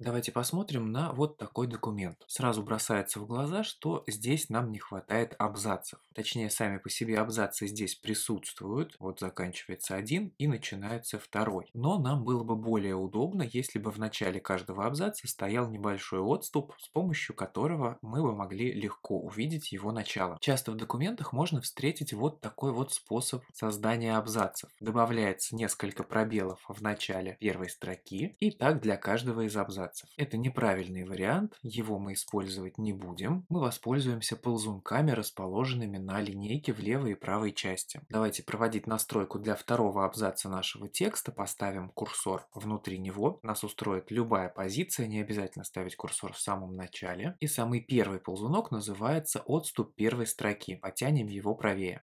Давайте посмотрим на вот такой документ. Сразу бросается в глаза, что здесь нам не хватает абзацев. Точнее, сами по себе абзацы здесь присутствуют. Вот заканчивается один и начинается второй. Но нам было бы более удобно, если бы в начале каждого абзаца стоял небольшой отступ, с помощью которого мы бы могли легко увидеть его начало. Часто в документах можно встретить вот такой вот способ создания абзацев. Добавляется несколько пробелов в начале первой строки, и так для каждого из абзацев. Это неправильный вариант, его мы использовать не будем. Мы воспользуемся ползунками, расположенными на линейке в левой и правой части. Давайте проводить настройку для второго абзаца нашего текста, поставим курсор внутри него. Нас устроит любая позиция, не обязательно ставить курсор в самом начале. И самый первый ползунок называется отступ первой строки. Потянем его правее.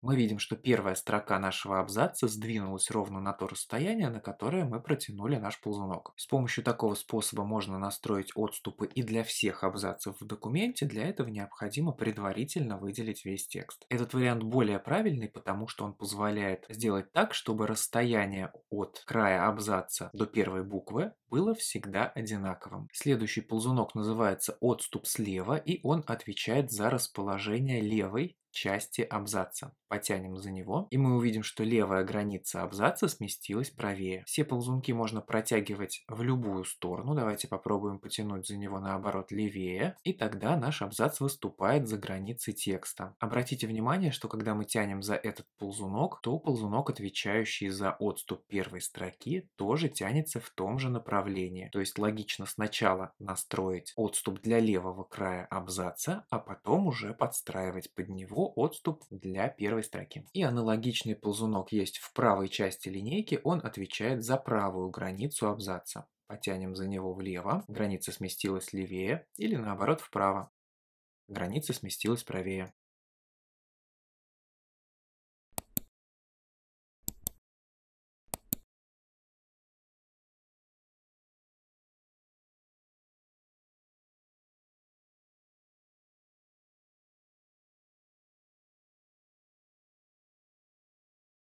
Мы видим, что первая строка нашего абзаца сдвинулась ровно на то расстояние, на которое мы протянули наш ползунок. С помощью такого способа можно настроить отступы и для всех абзацев в документе. Для этого необходимо предварительно выделить весь текст. Этот вариант более правильный, потому что он позволяет сделать так, чтобы расстояние от края абзаца до первой буквы было всегда одинаковым. Следующий ползунок называется отступ слева, и он отвечает за расположение левой части абзаца. Потянем за него, и мы увидим, что левая граница абзаца сместилась правее. Все ползунки можно протягивать в любую сторону. Давайте попробуем потянуть за него наоборот левее, и тогда наш абзац выступает за границей текста. Обратите внимание, что когда мы тянем за этот ползунок, то ползунок, отвечающий за отступ первой строки, тоже тянется в том же направлении. То есть логично сначала настроить отступ для левого края абзаца, а потом уже подстраивать под него отступ для первой строки. И аналогичный ползунок есть в правой части линейки, он отвечает за правую границу абзаца. Потянем за него влево, граница сместилась левее, или наоборот вправо, граница сместилась правее.